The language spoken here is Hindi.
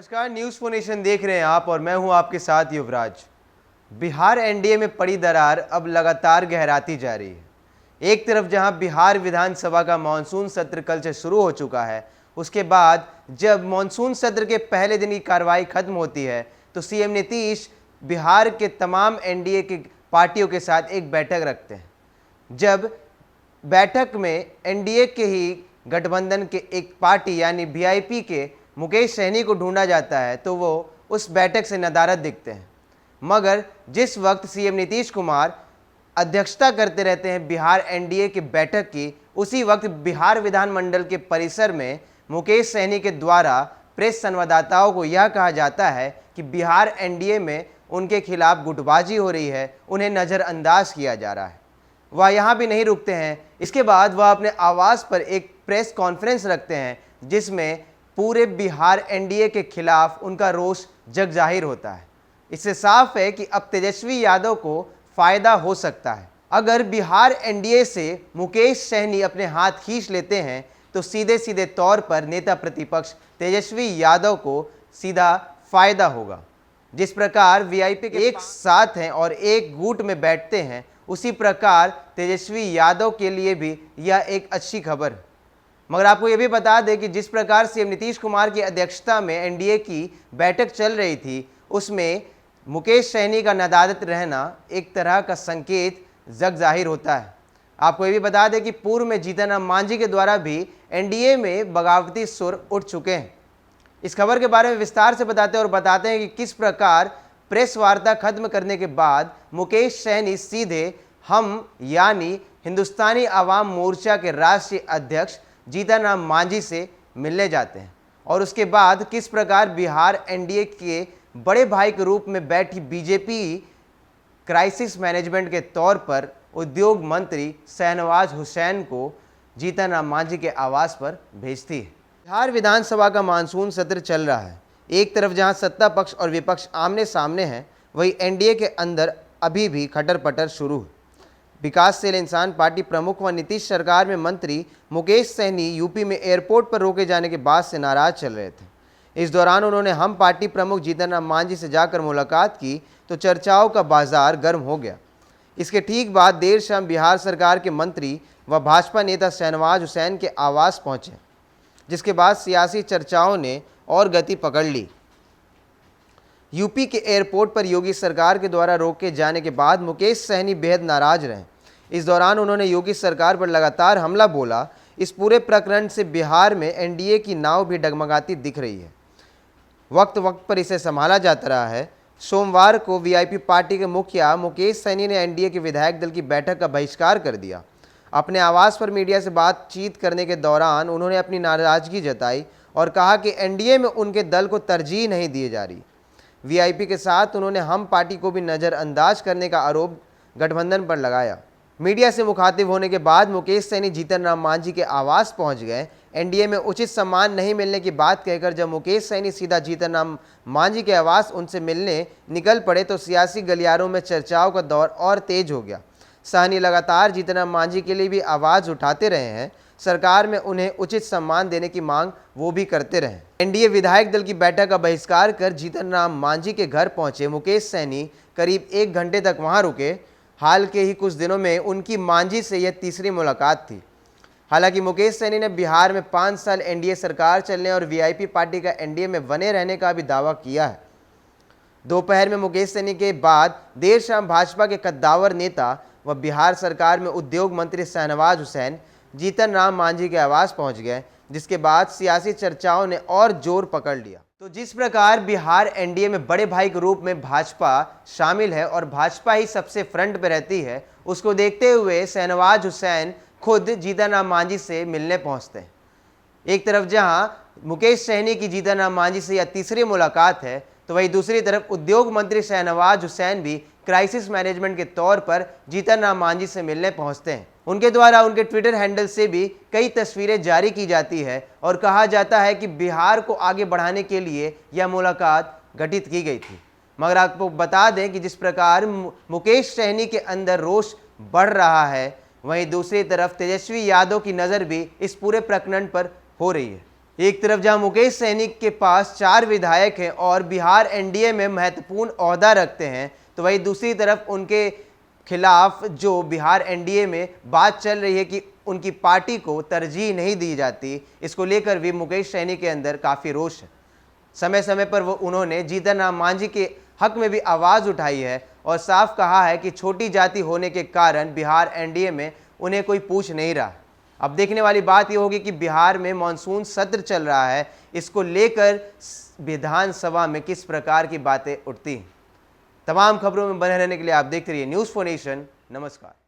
नमस्कार, न्यूज़ फॉर नेशन देख रहे हैं आप और मैं हूं आपके साथ युवराज। बिहार एनडीए में पड़ी दरार अब लगातार गहराती जा रही है। एक तरफ जहां बिहार विधानसभा का मानसून सत्र कल से शुरू हो चुका है, उसके बाद जब मानसून सत्र के पहले दिन की कार्रवाई खत्म होती है तो सीएम नीतीश बिहार के तमाम एनडीए की पार्टियों के साथ एक बैठक रखते हैं। जब बैठक में एनडीए के ही गठबंधन के एक पार्टी यानी वीआईपी के मुकेश सहनी को ढूंढा जाता है तो वो उस बैठक से नदारद दिखते हैं। मगर जिस वक्त सीएम नीतीश कुमार अध्यक्षता करते रहते हैं बिहार एनडीए की बैठक की, उसी वक्त बिहार विधानमंडल के परिसर में मुकेश सहनी के द्वारा प्रेस संवाददाताओं को यह कहा जाता है कि बिहार एनडीए में उनके खिलाफ गुटबाजी हो रही है, उन्हें नज़रअंदाज किया जा रहा है। वह यहाँ भी नहीं रुकते हैं, इसके बाद वह अपने आवास पर एक प्रेस कॉन्फ्रेंस रखते हैं जिसमें पूरे बिहार एनडीए के खिलाफ उनका रोष जग जाहिर होता है। इससे साफ है कि अब तेजस्वी यादव को फायदा हो सकता है। अगर बिहार एनडीए से मुकेश सहनी अपने हाथ खींच लेते हैं तो सीधे सीधे तौर पर नेता प्रतिपक्ष तेजस्वी यादव को सीधा फायदा होगा। जिस प्रकार वीआईपी के एक साथ हैं और एक गुट में बैठते हैं, उसी प्रकार तेजस्वी यादव के लिए भी यह एक अच्छी खबर है। मगर आपको यह भी बता दें कि जिस प्रकार सीएम नीतीश कुमार की अध्यक्षता में एनडीए की बैठक चल रही थी, उसमें मुकेश सहनी का नदारद रहना एक तरह का संकेत जग जाहिर होता है। आपको यह भी बता दें कि पूर्व में जीतन राम मांझी के द्वारा भी एनडीए में बगावती सुर उठ चुके हैं। इस खबर के बारे में विस्तार से बताते हैं और बताते हैं कि किस प्रकार प्रेस वार्ता खत्म करने के बाद मुकेश सहनी सीधे हम यानी हिंदुस्तानी आवाम मोर्चा के राष्ट्रीय अध्यक्ष जीतन राम मांझी से मिलने जाते हैं और उसके बाद किस प्रकार बिहार एनडीए के बड़े भाई के रूप में बैठी बीजेपी क्राइसिस मैनेजमेंट के तौर पर उद्योग मंत्री शहनवाज हुसैन को जीतन राम मांझी के आवास पर भेजती है। बिहार विधानसभा का मानसून सत्र चल रहा है। एक तरफ जहां सत्ता पक्ष और विपक्ष आमने सामने हैं, वहीं एनडीए के अंदर अभी भी खटर पटर शुरू है। विकासशील इंसान पार्टी प्रमुख व नीतीश सरकार में मंत्री मुकेश सहनी यूपी में एयरपोर्ट पर रोके जाने के बाद से नाराज चल रहे थे। इस दौरान उन्होंने हम पार्टी प्रमुख जीतन राम मांझी से जाकर मुलाकात की तो चर्चाओं का बाजार गर्म हो गया। इसके ठीक बाद देर शाम बिहार सरकार के मंत्री व भाजपा नेता शहनवाज हुसैन के आवास पहुंचे, जिसके बाद सियासी चर्चाओं ने और गति पकड़ ली। यूपी के एयरपोर्ट पर योगी सरकार के द्वारा रोके जाने के बाद मुकेश सहनी बेहद नाराज रहे। इस दौरान उन्होंने योगी सरकार पर लगातार हमला बोला। इस पूरे प्रकरण से बिहार में एनडीए की नाव भी डगमगाती दिख रही है। वक्त वक्त पर इसे संभाला जाता रहा है। सोमवार को वीआईपी पार्टी के मुखिया मुकेश सहनी ने एनडीए के विधायक दल की बैठक का बहिष्कार कर दिया। अपने आवास पर मीडिया से बातचीत करने के दौरान उन्होंने अपनी नाराजगी जताई और कहा कि एनडीए में उनके दल को तरजीह नहीं दी जा रही। वीआईपी के साथ उन्होंने हम पार्टी को भी नज़रअंदाज करने का आरोप गठबंधन पर लगाया। मीडिया से मुखातिब होने के बाद मुकेश सहनी जीतन राम मांझी के आवास पहुंच गए। एनडीए में उचित सम्मान नहीं मिलने की बात कहकर जब मुकेश सहनी सीधा जीतन राम मांझी के आवास उनसे मिलने निकल पड़े तो सियासी गलियारों में चर्चाओं का दौर और तेज हो गया। सहनी लगातार जीतन राम मांझी के लिए भी आवाज़ उठाते रहे हैं। सरकार में उन्हें उचित सम्मान देने की मांग वो भी करते रहे। एनडीए विधायक दल की बैठक का बहिष्कार कर जीतन राम मांझी के घर पहुंचे मुकेश सहनी करीब 1 घंटे तक वहां रुके। हाल के ही कुछ दिनों में उनकी मांझी से यह तीसरी मुलाकात थी। हालांकि मुकेश सहनी ने बिहार में 5 साल एनडीए सरकार चलने और वीआईपी पार्टी का एनडीए में बने रहने का भी दावा किया है। दोपहर में मुकेश सहनी के बाद देर शाम भाजपा के कद्दावर नेता व बिहार सरकार में उद्योग मंत्री शहनवाज हुसैन जीतन राम मांझी के आवास पहुंच गए, जिसके बाद सियासी चर्चाओं ने और जोर पकड़ लिया। तो जिस प्रकार बिहार एनडीए में बड़े भाई के रूप में भाजपा शामिल है और भाजपा ही सबसे फ्रंट पे रहती है, उसको देखते हुए शहनवाज हुसैन खुद जीतन राम मांझी से मिलने पहुंचते हैं। एक तरफ जहां मुकेश सहनी की जीतन राम मांझी से यह तीसरी मुलाकात है, तो वहीं दूसरी तरफ उद्योग मंत्री शहनवाज हुसैन भी क्राइसिस मैनेजमेंट के तौर पर जीतन राम मांझी से मिलने पहुंचते हैं। उनके द्वारा उनके ट्विटर हैंडल से भी कई तस्वीरें जारी की जाती है और कहा जाता है कि बिहार को आगे बढ़ाने के लिए यह मुलाकात गठित की गई थी। मगर आपको बता दें कि जिस प्रकार मुकेश सहनी के अंदर रोष बढ़ रहा है, वहीं दूसरी तरफ तेजस्वी यादव की नज़र भी इस पूरे प्रकरण पर हो रही है। एक तरफ जहां मुकेश सहनी के पास 4 विधायक हैं और बिहार एनडीए में महत्वपूर्ण ओहदा रखते हैं, तो वहीं दूसरी तरफ उनके खिलाफ जो बिहार एनडीए में बात चल रही है कि उनकी पार्टी को तरजीह नहीं दी जाती, इसको लेकर भी मुकेश सहनी के अंदर काफ़ी रोष है। समय समय पर उन्होंने जीतन राम मांझी के हक में भी आवाज़ उठाई है और साफ कहा है कि छोटी जाति होने के कारण बिहार एनडीए में उन्हें कोई पूछ नहीं रहा। अब देखने वाली बात यह होगी कि बिहार में मानसून सत्र चल रहा है, इसको लेकर विधानसभा में किस प्रकार की बातें उठती हैं। तमाम खबरों में बने रहने के लिए आप देखते रहिए न्यूज़4 नेशन। नमस्कार।